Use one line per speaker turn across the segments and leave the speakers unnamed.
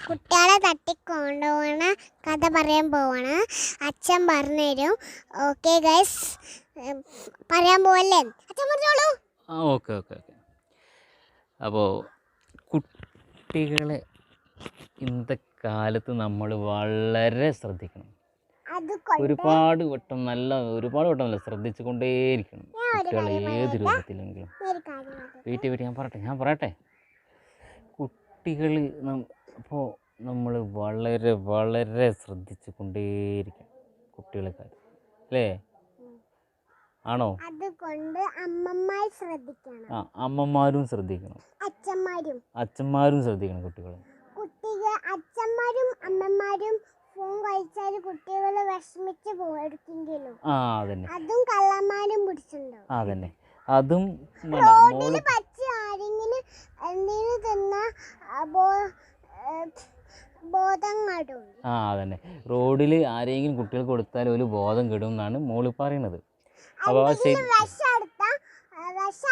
കുട്ടികളെ തട്ടിക്കൊണ്ടുപോകണ കഥ പറയാൻ പോവാണ്. അച്ഛൻ പറഞ്ഞുതരും. ഓക്കെ ഗൈസ്, പറയാൻ പോവല്ലേ? അച്ഛൻ പറഞ്ഞോളൂ.
Okay okay okay. അപ്പോൾ കുട്ടികളെ ഇന്നത്തെ കാലത്ത് നമ്മൾ വളരെ ശ്രദ്ധിക്കണം. ഒരുപാട് വട്ടം നല്ല ശ്രദ്ധിച്ചു കൊണ്ടേയിരിക്കണം. കുട്ടികളെ ഏത് രൂപത്തിലെങ്കിലും. വെയിറ്റ് ഞാൻ പറയട്ടെ. കുട്ടികൾ അപ്പോൾ നമ്മൾ വളരെ വളരെ ശ്രദ്ധിച്ചു കൊണ്ടേയിരിക്കണം കുട്ടികളെ കാര്യം, അല്ലേ? ആണോ?
അതുകൊണ്ട് അമ്മമാർ ശ്രദ്ധിക്കണം.
അമ്മമാരും ശ്രദ്ധിക്കണം, അച്ഛന്മാരും ശ്രദ്ധിക്കണം. കുട്ടികൾ
അച്ഛന്മാരും അമ്മമാരും ഫോൺ കഴിച്ചാൽ കുട്ടികൾ വിഷമിച്ച് പോയെടുക്കെങ്കിലും അതും കള്ളന്മാരും പിടിച്ചിട്ടുണ്ടാവും.
അതന്നെ, അതും
ആരെങ്കിലും എന്തെങ്കിലും തിന്നാ ബോധം കെടും.
അതന്നെ, റോഡിൽ ആരെങ്കിലും കുട്ടികൾക്ക് കൊടുത്താൽ ഒരു ബോധം കെടും എന്നാണ് മോള് പറയുന്നത്.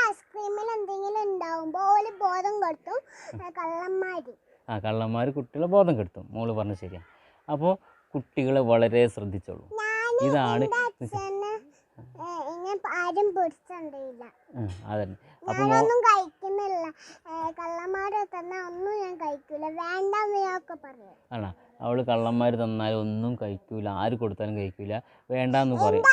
ഐസ്ക്രീമിൽ എന്തെങ്കിലും ഉണ്ടാവുമ്പോൾ ബോധം കെടുത്തും
കള്ളന്മാർ കുട്ടികളെ ബോധം കെടുത്തും. മോള് പറഞ്ഞ ശരിയാ. അപ്പോൾ കുട്ടികളെ വളരെ ശ്രദ്ധിച്ചോളൂ. ഇതാണ്
ആരും പിടിച്ചിട്ടില്ല.
അതന്നെ,
ഞാനൊന്നും കഴിക്കുന്നില്ല. കള്ളന്മാര് തന്നാ ഒന്നും ഞാൻ കഴിക്കൂല, വേണ്ടെന്നൊക്കെ പറയും.
ആണോ? അവള് കള്ളന്മാർ തന്നാലും ഒന്നും കഴിക്കൂല, ആര് കൊടുത്താലും കഴിക്കൂല, വേണ്ടാന്ന് പറയും.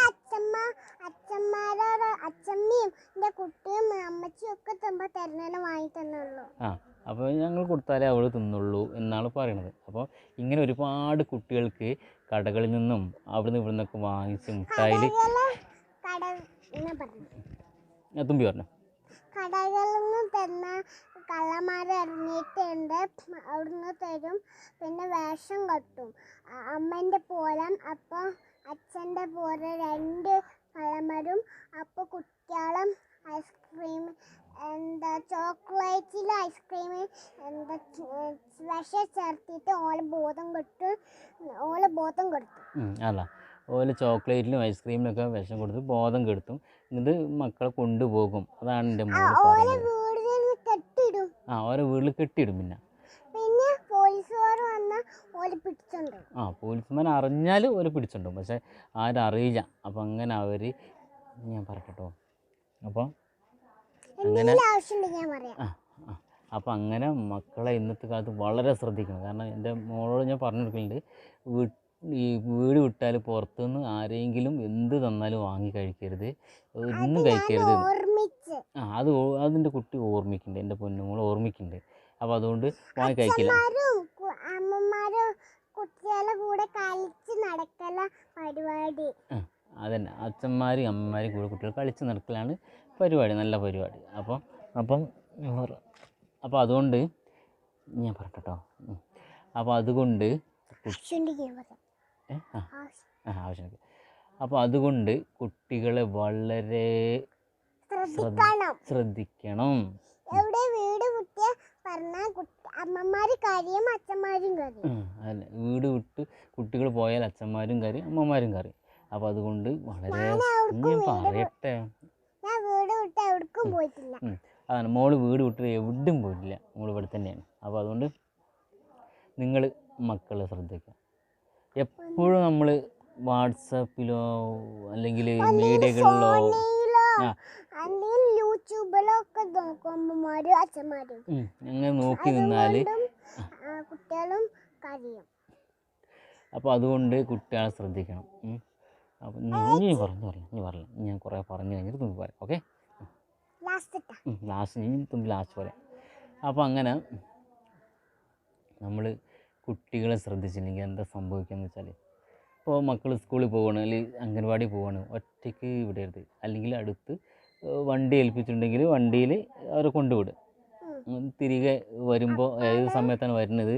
അച്ഛമ്മയും എൻ്റെ കുട്ടിയും അമ്മച്ചിയും ഒക്കെ തരുന്നതിന് വാങ്ങി തന്നുള്ളൂ.
അപ്പോൾ ഞങ്ങൾ കൊടുത്താലേ അവൾ തിന്നുള്ളൂ എന്നാണ് പറയണത്. അപ്പോൾ ഇങ്ങനെ ഒരുപാട് കുട്ടികൾക്ക് കടകളിൽ നിന്നും അവിടുന്ന് ഇവിടെ നിന്നൊക്കെ വാങ്ങിച്ച് മിഠായിൽ തുമ്പി പറഞ്ഞു
കടകളിൽ നിന്ന് തന്ന കള്ളന്മാർ ഇറങ്ങിയിട്ടുണ്ട്. അവിടുന്ന് തരും, പിന്നെ വേഷം കെട്ടും. അമ്മേൻ്റെ പോരാൻ അപ്പോൾ അച്ഛൻ്റെ പോലെ 2 കള്ളന്മാരും. അപ്പോൾ കുട്ടികളും ഐസ്ക്രീം ചോക്ലേറ്റിൽ ഐസ്ക്രീം വിഷം ചേർത്തിട്ട് ഓല ബോധം കെടുത്തും.
അല്ല, ഓല ചോക്ലേറ്റിലും ഐസ്ക്രീമിലൊക്കെ വിഷം കൊടുത്ത് ബോധം കെടുത്തും. എന്നിട്ട് മക്കളെ കൊണ്ടുപോകും. അതാണ് എൻ്റെ മോള് പറയുന്നത്. ഓരോ വീട്ടിൽ കെട്ടിയിടും.
പിന്നെ പോലീസുകാർ വന്നാൽ പിടിച്ചുണ്ട്.
പോലീസുമാർ അറിഞ്ഞാൽ ഓര് പിടിച്ചുണ്ടും, പക്ഷെ ആരും അറിയില്ല. അപ്പം അങ്ങനെ അവർ ഞാൻ പറയട്ടോ. അപ്പോൾ അങ്ങനെ മക്കളെ ഇന്നത്തെ കാലത്ത് വളരെ ശ്രദ്ധിക്കണം. കാരണം എൻ്റെ മോളോട് ഞാൻ പറഞ്ഞു കൊടുക്കുന്നുണ്ട്, ഈ വീട് വിട്ടാൽ പുറത്തുനിന്ന് ആരെങ്കിലും എന്ത് തന്നാലും വാങ്ങി കഴിക്കരുത്, ഒന്നും കഴിക്കരുത്. അതിൻ്റെ കുട്ടി ഓർമ്മിക്കുന്നുണ്ട്, എൻ്റെ പൊന്നുമോൾ ഓർമ്മിക്കുന്നുണ്ട്. അപ്പോൾ അതുകൊണ്ട് വാങ്ങി കഴിക്കില്ല. അതന്നെ, അച്ഛന്മാരും അമ്മമാരും കൂടെ കുട്ടികൾ കളിച്ച് നടക്കലാണ് പരിപാടി, നല്ല പരിപാടി. അപ്പോൾ അതുകൊണ്ട് ഞാൻ പറയട്ടോ. അപ്പോൾ അതുകൊണ്ട് ആവശ്യം. അപ്പോൾ അതുകൊണ്ട് കുട്ടികളെ വളരെ ശ്രദ്ധിക്കണം. അല്ല, വീട് വിട്ട് കുട്ടികൾ പോയാൽ അച്ഛന്മാരും കരയും, അമ്മമാരും കരയും. അപ്പോൾ അതുകൊണ്ട് വളരെ ഞാൻ പറയട്ടെ. അതാണ്, മോള് വീട് വിട്ട് എവിടെയും പോയിട്ടില്ല, മോള് ഇവിടെ തന്നെയാണ്. അപ്പോൾ അതുകൊണ്ട് നിങ്ങൾ മക്കളെ ശ്രദ്ധിക്കുക. എപ്പോഴും നമ്മൾ വാട്സാപ്പിലോ അല്ലെങ്കിൽ മീഡിയകളിലോ അങ്ങനെ നോക്കി നിന്നാൽ അപ്പോൾ അതുകൊണ്ട് കുട്ടികളെ ശ്രദ്ധിക്കണം. അപ്പോൾ നീ പറഞ്ഞില്ല, ഞാൻ കുറേ പറഞ്ഞു കഴിഞ്ഞിട്ട് തുമ്പി പറയാം. ഓക്കെ, ലാസ്റ്റ് പറയാം. അപ്പോൾ അങ്ങനെ നമ്മൾ കുട്ടികളെ ശ്രദ്ധിച്ചില്ലെങ്കിൽ എന്താ സംഭവിക്കുകയെന്ന് വെച്ചാൽ, ഇപ്പോൾ മക്കൾ സ്കൂളിൽ പോവുകയാണ് അല്ലെങ്കിൽ അംഗൻവാടി പോവുകയാണ്, ഒറ്റയ്ക്ക് വിടരുത്. അല്ലെങ്കിൽ അടുത്ത് വണ്ടി ഏൽപ്പിച്ചിട്ടുണ്ടെങ്കിൽ വണ്ടിയിൽ അവരെ കൊണ്ടുവിടുക. തിരികെ വരുമ്പോൾ ഏത് സമയത്താണ് വരുന്നത്,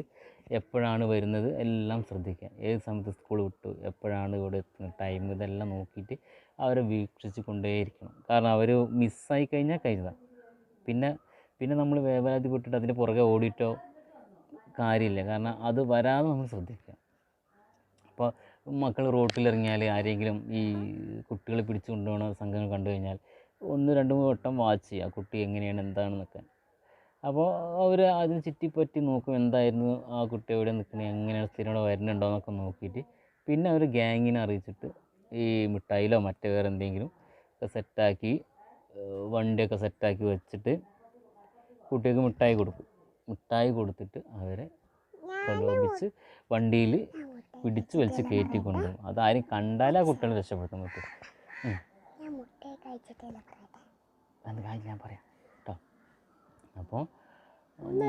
എപ്പോഴാണ് വരുന്നത് എല്ലാം ശ്രദ്ധിക്കുക. ഏത് സമയത്ത് സ്കൂൾ വിട്ടു, എപ്പോഴാണ് ഇവിടെ എത്തുന്നത്, ടൈം, ഇതെല്ലാം നോക്കിയിട്ട് അവരെ വീക്ഷിച്ച് കൊണ്ടേയിരിക്കണം. കാരണം അവർ മിസ്സായി കഴിഞ്ഞാൽ കഴിഞ്ഞതാണ്. പിന്നെ നമ്മൾ വേവലാതിപ്പെട്ടിട്ട് അതിൻ്റെ പുറകെ ഓടിയിട്ടോ കാര്യമില്ല. കാരണം അത് വരാതെ നമ്മൾ ശ്രദ്ധിക്കുക. അപ്പോൾ മക്കൾ റോട്ടിലിറങ്ങിയാൽ ആരെങ്കിലും ഈ കുട്ടികളെ പിടിച്ചു കൊണ്ടുപോകുന്ന സംഘങ്ങൾ കണ്ടു കഴിഞ്ഞാൽ 1-2-3 വട്ടം വാച്ച് ചെയ്യുക, കുട്ടി എങ്ങനെയാണ് എന്താണെന്നൊക്കെ. അപ്പോൾ അവർ അതിന് ചുറ്റിപ്പറ്റി നോക്കും എന്തായിരുന്നു ആ കുട്ടി എവിടെ നിൽക്കുന്നത്, എങ്ങനെയാണ് സ്ഥിരം ഇവിടെ വരുന്നുണ്ടോ എന്നൊക്കെ നോക്കിയിട്ട് പിന്നെ അവർ ഗ്യാങ്ങിനെ അറിയിച്ചിട്ട് ഈ മിഠായിലോ മറ്റേ വേറെ എന്തെങ്കിലും ഒക്കെ സെറ്റാക്കി വണ്ടിയൊക്കെ സെറ്റാക്കി വെച്ചിട്ട് കുട്ടികൾക്ക് മിഠായി കൊടുക്കും. മിഠായി കൊടുത്തിട്ട് അവരെ പ്രലോഭിച്ച് വണ്ടിയിൽ പിടിച്ച് വലിച്ച് കയറ്റി കൊണ്ടുപോകും. അതാരും കണ്ടാലും ആ കുട്ടികളെ രക്ഷപ്പെടുത്താൻ പറ്റും. അത് കാര്യം ഞാൻ പറയാം കേട്ടോ. അപ്പോൾ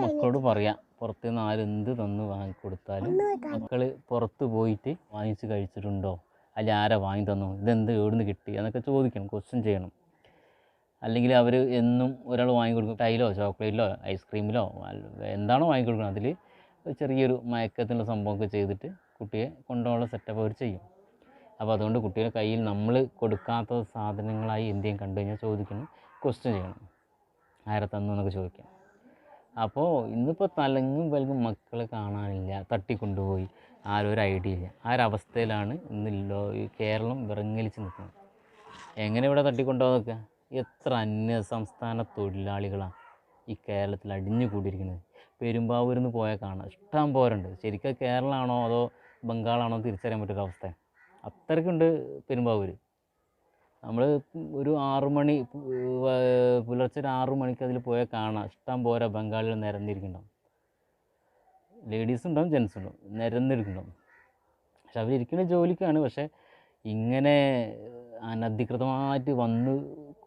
മക്കളോട് പറയാം, പുറത്തു നിന്ന് ആരെന്ത് തന്ന് വാങ്ങിക്കൊടുത്താലും മക്കൾ പുറത്ത് പോയിട്ട് വാങ്ങിച്ച് കഴിച്ചിട്ടുണ്ടോ, അല്ലെങ്കിൽ ആരാ വാങ്ങി തന്നോ, ഇതെന്ത് എവിടുന്ന് കിട്ടി എന്നൊക്കെ ചോദിക്കണം, ക്വസ്റ്റ്യൻ ചെയ്യണം. അല്ലെങ്കിൽ അവർ എന്നും ഒരാൾ വാങ്ങിക്കൊടുക്കും, ടൈലോ ചോക്ലേറ്റിലോ ഐസ്ക്രീമിലോ എന്താണോ വാങ്ങിക്കൊടുക്കുന്നത് അതിൽ ചെറിയൊരു മയക്കത്തിനുള്ള സംഭവമൊക്കെ ചെയ്തിട്ട് കുട്ടിയെ കൊണ്ടുപോകാനുള്ള സെറ്റപ്പ് അവർ ചെയ്യും. അപ്പോൾ അതുകൊണ്ട് കുട്ടിയുടെ കയ്യിൽ നമ്മൾ കൊടുക്കാത്ത സാധനങ്ങളായി എന്തെങ്കിലും കണ്ടു കഴിഞ്ഞാൽ ചോദിക്കണം, ക്വസ്റ്റ്യൻ ചെയ്യണം, ആരെ തന്നു എന്നൊക്കെ ചോദിക്കാം. അപ്പോൾ ഇന്നിപ്പോൾ തലങ്ങും വലങ്ങും മക്കളെ കാണാനില്ല, തട്ടിക്കൊണ്ടുപോയി, ആരും ഒരു ഐഡിയ ഇല്ല. ആ ഒരവസ്ഥയിലാണ് ഇന്നില്ലോ ഈ കേരളം വിറങ്ങലിച്ച് നിൽക്കുന്നത്. എങ്ങനെ ഇവിടെ തട്ടിക്കൊണ്ടുപോകാൻ? എത്ര അന്യ സംസ്ഥാന തൊഴിലാളികളാണ് ഈ കേരളത്തിൽ അടിഞ്ഞു കൂടിയിരിക്കുന്നത്. പെരുമ്പാവൂരിൽ നിന്ന് പോയാൽ കാണാം, ഇഷ്ടം പോരുണ്ട്. ശരിക്കും കേരളമാണോ അതോ ബംഗാളാണോ തിരിച്ചറിയാൻ പറ്റൊരവസ്ഥ, അത്രയ്ക്കുണ്ട് പെരുമ്പാവൂർ. നമ്മൾ ഒരു 6 മണി പുലർച്ചെ ഒരു 6 മണിക്ക് അതിൽ പോയാൽ കാണാം, ഇഷ്ടം പോരാ ബംഗാളികൾ നിരന്നിരിക്കുന്നുണ്ടാവും. ലേഡീസും ഉണ്ടാവും ജെൻസും ഉണ്ടാവും, നിരന്നിരിക്കുന്നുണ്ടാവും. പക്ഷെ അവരിരിക്കുന്ന ജോലിക്കാണ്. പക്ഷേ ഇങ്ങനെ അനധികൃതമായിട്ട് വന്ന്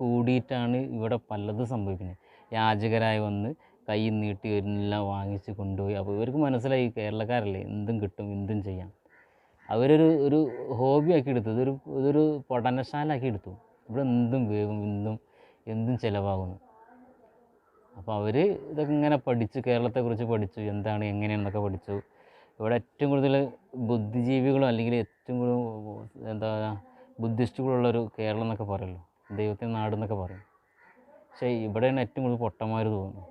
കൂടിയിട്ടാണ് ഇവിടെ പലതും സംഭവിക്കുന്നത്. യാചകരായി വന്ന് കൈ നീട്ടി എല്ലാം വാങ്ങിച്ച് കൊണ്ടുപോയി. അപ്പോൾ ഇവർക്ക് മനസ്സിലായി കേരളക്കാരല്ലേ, എന്തും കിട്ടും, എന്തും ചെയ്യാം. അവരൊരു ഹോബി ആക്കി എടുത്തു, ഇതൊരു പഠനശാലാക്കി എടുത്തു. ഇവിടെ എന്തും വേഗം എന്തും ചിലവാകുന്നു. അപ്പോൾ അവർ ഇതൊക്കെ ഇങ്ങനെ പഠിച്ചു, കേരളത്തെക്കുറിച്ച് പഠിച്ചു, എന്താണ് എങ്ങനെയാണെന്നൊക്കെ പഠിച്ചു. ഇവിടെ ഏറ്റവും കൂടുതൽ ബുദ്ധിജീവികളും അല്ലെങ്കിൽ ഏറ്റവും കൂടുതൽ എന്താ ബുദ്ധിസ്റ്റുകളുള്ളൊരു കേരളം എന്നൊക്കെ പറയുമല്ലോ, ദൈവത്തിൻ്റെ നാടെന്നൊക്കെ പറയും. പക്ഷേ ഇവിടെയാണ് ഏറ്റവും കൂടുതൽ പൊട്ടന്മാർ തോന്നുന്നു.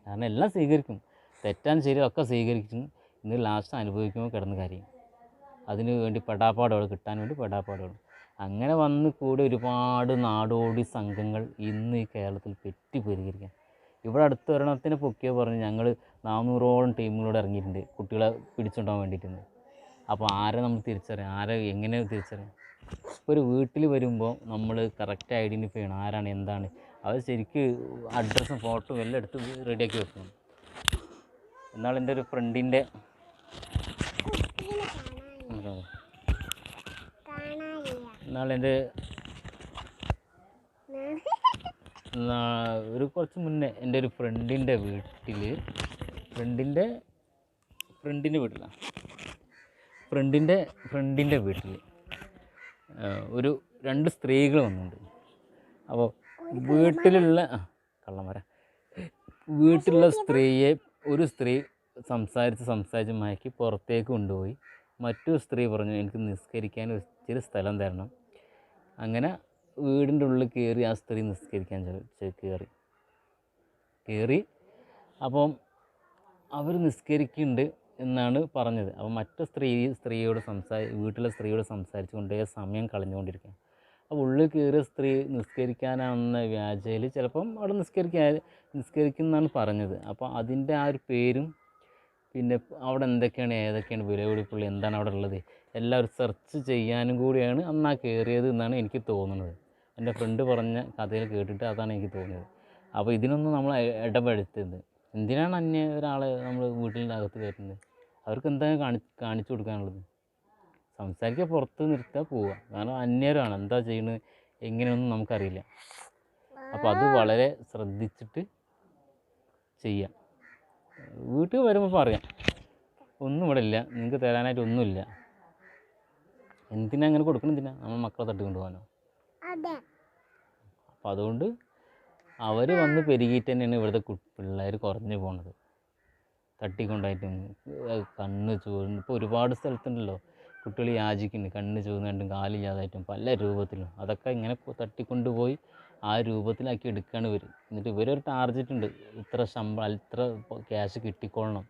കാരണം എല്ലാം സ്വീകരിക്കും, തെറ്റാൻ ശരിയൊക്കെ സ്വീകരിക്കും. ഇന്ന് ലാസ്റ്റ് അനുഭവിക്കുമ്പോൾ കിടന്ന് കാര്യം അതിന് വേണ്ടി പെടാപ്പാടുകൾ കിട്ടാൻ വേണ്ടി പെടാപ്പാടുകൾ. അങ്ങനെ വന്ന് കൂടി ഒരുപാട് നാടോടി സംഘങ്ങൾ ഇന്ന് ഈ കേരളത്തിൽ പെരുകിയിരിക്കുക. ഇവിടെ അടുത്ത ഒരെണ്ണത്തിന് പൊക്കിയോ പറഞ്ഞ് ഞങ്ങൾ 400ഓളം ടീമുകളോട് ഇറങ്ങിയിട്ടുണ്ട് കുട്ടികളെ പിടിച്ചുകൊണ്ടാൻ വേണ്ടിയിട്ടുണ്ട്. അപ്പോൾ ആരെ നമ്മൾ തിരിച്ചറിയാം, ആരെ എങ്ങനെ തിരിച്ചറിയാം? ഇപ്പോൾ ഒരു വീട്ടിൽ വരുമ്പോൾ നമ്മൾ കറക്റ്റ് ഐഡൻറ്റിഫൈ ചെയ്യണം ആരാണ് എന്താണ്. അവർ ശരിക്ക് അഡ്രസ്സും ഫോട്ടോയും എല്ലാം എടുത്ത് റെഡിയാക്കി വെക്കണം. എന്നാൽ എൻ്റെ ഒരു ഫ്രണ്ടിൻ്റെ കുറച്ച് മുന്നേ എൻ്റെ ഒരു ഫ്രണ്ടിൻ്റെ വീട്ടിൽ ഒരു 2 സ്ത്രീകൾ വന്നിട്ടുണ്ട്. അപ്പോൾ വീട്ടിലുള്ള സ്ത്രീയെ ഒരു സ്ത്രീ സംസാരിച്ച് മയക്കി പുറത്തേക്ക് കൊണ്ടുപോയി. മറ്റൊരു സ്ത്രീ പറഞ്ഞു എനിക്ക് നിസ്കരിക്കാൻ ഇച്ചിരി സ്ഥലം തരണം. അങ്ങനെ വീടിൻ്റെ ഉള്ളിൽ കയറി ആ സ്ത്രീ നിസ്കരിക്കാൻ കയറി. അപ്പം അവർ നിസ്കരിക്കുന്നുണ്ട് എന്നാണ് പറഞ്ഞത്. അപ്പോൾ മറ്റു വീട്ടിലെ സ്ത്രീയോട് സംസാരിച്ചു കൊണ്ടേ സമയം കളഞ്ഞുകൊണ്ടിരിക്കുക. അപ്പോൾ ഉള്ളിൽ കയറിയ സ്ത്രീ നിസ്കരിക്കാനാണെന്ന വ്യാജയിൽ ചിലപ്പം അവിടെ നിസ്കരിക്കുന്നതാണ് പറഞ്ഞത്. അപ്പോൾ അതിൻ്റെ ആ ഒരു പേരും പിന്നെ അവിടെ ഏതൊക്കെയാണ് വിലപിടിപ്പുള്ള എന്താണ് അവിടെ ഉള്ളത് എല്ലാവരും സെർച്ച് ചെയ്യാനും കൂടിയാണ് അന്ന് ആ കയറിയത് എന്നാണ് എനിക്ക് തോന്നുന്നത്. എൻ്റെ ഫ്രണ്ട് പറഞ്ഞ കഥയിൽ കേട്ടിട്ട് അതാണ് എനിക്ക് തോന്നിയത്. അപ്പോൾ ഇതിനൊന്നും നമ്മൾ ഇടപെടുത്തരുത്. എന്തിനാണ് ഒരാളെ നമ്മൾ വീട്ടിൻ്റെ അകത്ത് കയറ്റുന്നത്? അവർക്ക് എന്താണ് കാണിച്ചു കൊടുക്കാനുള്ളത്? സംസാരിക്കുക, പുറത്ത് നിർത്തുക, പോവുക. കാരണം അന്യരാണ്, എന്താ ചെയ്യുന്നത് എങ്ങനെയൊന്നും നമുക്കറിയില്ല. അപ്പോൾ അത് വളരെ ശ്രദ്ധിച്ചിട്ട് ചെയ്യാം. വീട്ടിൽ വരുമ്പോൾ പറയാം ഒന്നും ഇവിടെ ഇല്ല, നിങ്ങൾക്ക് തരാനായിട്ട് ഒന്നുമില്ല. എന്തിനാ അങ്ങനെ കൊടുക്കണം? എന്തിനാ നമ്മൾ മക്കളെ തട്ടിക്കൊണ്ട് പോകാനോ? അപ്പോൾ അതുകൊണ്ട് അവർ വന്ന് പെരുകിയിട്ട് തന്നെയാണ് ഇവിടുത്തെ പിള്ളേർ കുറഞ്ഞു പോകുന്നത്. തട്ടിക്കൊണ്ടായിട്ടും കണ്ണ് ചുവന്ന് ഇപ്പോൾ ഒരുപാട് സ്ഥലത്തുണ്ടല്ലോ കുട്ടികൾ യാചിക്കുന്നുണ്ട്, കണ്ണ് ചുവന്നുകൊണ്ടും കാലില്ലാതായിട്ടും പല രൂപത്തിലും. അതൊക്കെ ഇങ്ങനെ തട്ടിക്കൊണ്ടുപോയി ആ രൂപത്തിലാക്കി എടുക്കുകയാണ് ഇവർ. എന്നിട്ട് ഇവരൊരു ടാർഗറ്റ് ഉണ്ട്, ഇത്ര ശമ്പളം ഇത്ര ക്യാഷ് കിട്ടിക്കൊള്ളണം.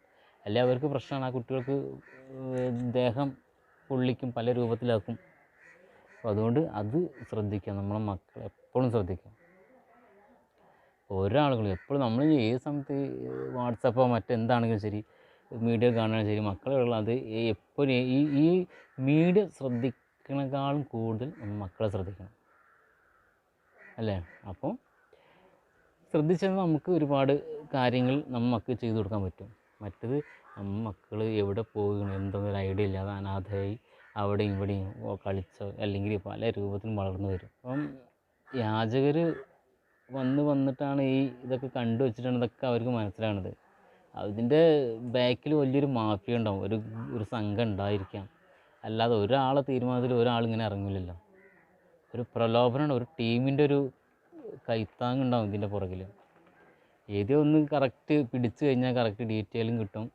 അല്ലെ അവർക്ക് പ്രശ്നമാണ്, ആ കുട്ടികൾക്ക് ദേഹം പൊള്ളിക്കും, പല രൂപത്തിലാക്കും. അപ്പോൾ അതുകൊണ്ട് അത് ശ്രദ്ധിക്കുക, നമ്മളെ മക്കളെ എപ്പോഴും ശ്രദ്ധിക്കുക. ഒരാളുകളും എപ്പോഴും നമ്മൾ ഏത് സമയത്ത് വാട്സപ്പോ മറ്റെന്താണെങ്കിലും ശരി, മീഡിയ കാണുകയാണെങ്കിൽ ശരി, മക്കളുള്ള അത് എപ്പോഴും ഈ മീഡിയ ശ്രദ്ധിക്കണേക്കാളും കൂടുതൽ നമ്മൾ മക്കളെ ശ്രദ്ധിക്കണം അല്ലേ? അപ്പോൾ ശ്രദ്ധിച്ചാൽ നമുക്ക് ഒരുപാട് കാര്യങ്ങൾ നമ്മൾ മക്കൾക്ക് ചെയ്തു കൊടുക്കാൻ പറ്റും. മറ്റത് നമ്മൾ മക്കൾ എവിടെ പോകുകയാണ് എന്തെങ്കിലും ഒരു ഐഡിയ ഇല്ലാതെ അനാഥയായി അവിടെയും ഇവിടെയും കളിച്ചോ അല്ലെങ്കിൽ പല രൂപത്തിലും വളർന്നു വരും. അപ്പം യാചകർ വന്നിട്ടാണ് ഈ ഇതൊക്കെ കണ്ടു വെച്ചിട്ടാണ് ഇതൊക്കെ അവർക്ക് മനസ്സിലാവുന്നത്. അതിൻ്റെ ബാക്കിൽ വലിയൊരു മാഫിയ ഉണ്ടാവും, ഒരു സംഘം ഉണ്ടായിരിക്കാം. അല്ലാതെ ഒരാളെ തീരുമാനത്തിൽ ഒരാളിങ്ങനെ ഇറങ്ങില്ലല്ലോ. ഒരു പ്രലോഭനമാണ്, ഒരു ടീമിൻ്റെ ഒരു കൈത്താങ്ങുണ്ടാവും ഇതിൻ്റെ പുറകിൽ. ഏതോ ഒന്ന് കറക്റ്റ് പിടിച്ചു കഴിഞ്ഞാൽ കറക്റ്റ് ഡീറ്റെയിലും കിട്ടും,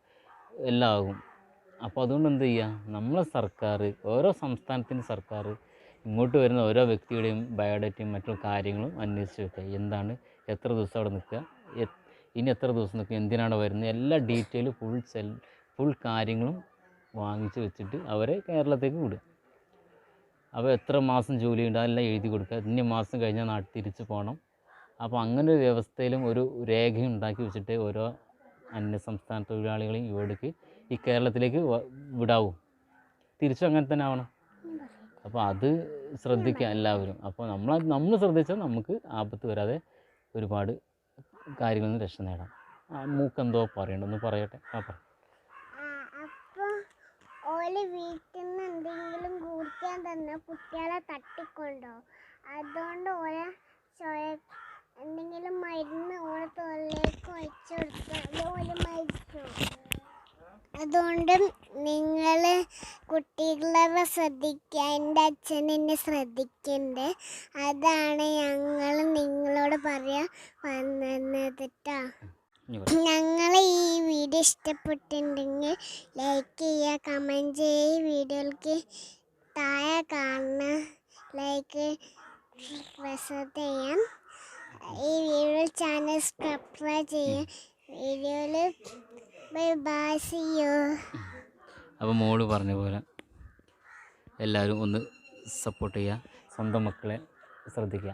എല്ലാം ആകും. അപ്പോൾ അതുകൊണ്ട് എന്ത് ചെയ്യുക, നമ്മളെ സർക്കാർ, ഓരോ സംസ്ഥാനത്തിൻ്റെ സർക്കാർ ഇങ്ങോട്ട് വരുന്ന ഓരോ വ്യക്തിയുടെയും ബയോഡേറ്റയും മറ്റുള്ള കാര്യങ്ങളും അന്വേഷിച്ച് വെക്കുക. എന്താണ്, എത്ര ദിവസം അവിടെ നിൽക്കുക, ഇനി എത്ര ദിവസം നിൽക്കുക, എന്തിനാണ് വരുന്നത്, എല്ലാ ഡീറ്റെയിലും ഫുൾ കാര്യങ്ങളും വാങ്ങിച്ച് വെച്ചിട്ട് അവരെ കേരളത്തേക്ക് വിടുക. അപ്പോൾ എത്ര മാസം ജോലിയുണ്ട് അതെല്ലാം എഴുതി കൊടുക്കുക. ഇന്ന മാസം കഴിഞ്ഞാൽ നാട്ടിൽ തിരിച്ച് പോകണം. അപ്പോൾ അങ്ങനെ ഒരു വ്യവസ്ഥയിലും ഒരു രേഖയുണ്ടാക്കി വെച്ചിട്ട് ഓരോ അന്യസംസ്ഥാന തൊഴിലാളികളെയും ഇവിടേക്ക് ഈ കേരളത്തിലേക്ക് വിടാവും. തിരിച്ചും അങ്ങനെ തന്നെ ആവണം. അപ്പോൾ അത് ശ്രദ്ധിക്കുക എല്ലാവരും. അപ്പോൾ നമ്മൾ ശ്രദ്ധിച്ചാൽ നമുക്ക് ആപത്ത് വരാതെ ഒരുപാട് കാര്യങ്ങളിൽ നിന്ന് രക്ഷ നേടാം. മൂക്കെന്തോ പറയണ്ടെന്ന് പറയട്ടെ.
അപ്പോൾ ഓല് വീട്ടിൽ നിന്ന് എന്തെങ്കിലും കുടിക്കാൻ തന്നെ കുട്ടികളെ തട്ടിക്കൊണ്ടോ, അതുകൊണ്ട് ഓരോ എന്തെങ്കിലും മരുന്ന് ഓരോ തൊള്ളിലേക്ക് ഒഴിച്ചു കൊടുത്താൽ ഓല് മരിച്ചു. അതുകൊണ്ട് നിങ്ങൾ കുട്ടികളെ ശ്രദ്ധിക്കുക. എൻ്റെ അച്ഛൻ എന്നെ ശ്രദ്ധിക്കുന്നുണ്ട്. അതാണ് ഞങ്ങൾ നിങ്ങളോട് പറയാൻ വന്നത് കേട്ടോ. ഞങ്ങൾ ഈ വീഡിയോ ഇഷ്ടപ്പെട്ടിട്ടുണ്ടെങ്കിൽ ലൈക്ക് ചെയ്യുക, കമൻറ്റ് ചെയ്യുക. ഈ വീഡിയോയ്ക്ക് താഴെ കാണുന്ന ലൈക്ക് പ്രസ് ചെയ്യാം. ഈ വീഡിയോ ചാനൽ സബ്സ്ക്രൈബ് ചെയ്യാം. വീഡിയോയിൽ ബൈ സീ യു.
അപ്പോൾ മോള് പറഞ്ഞ പോലെ എല്ലാവരും ഒന്ന് സപ്പോർട്ട് ചെയ്യുക, സ്വന്തം മക്കളെ ശ്രദ്ധിക്കുക.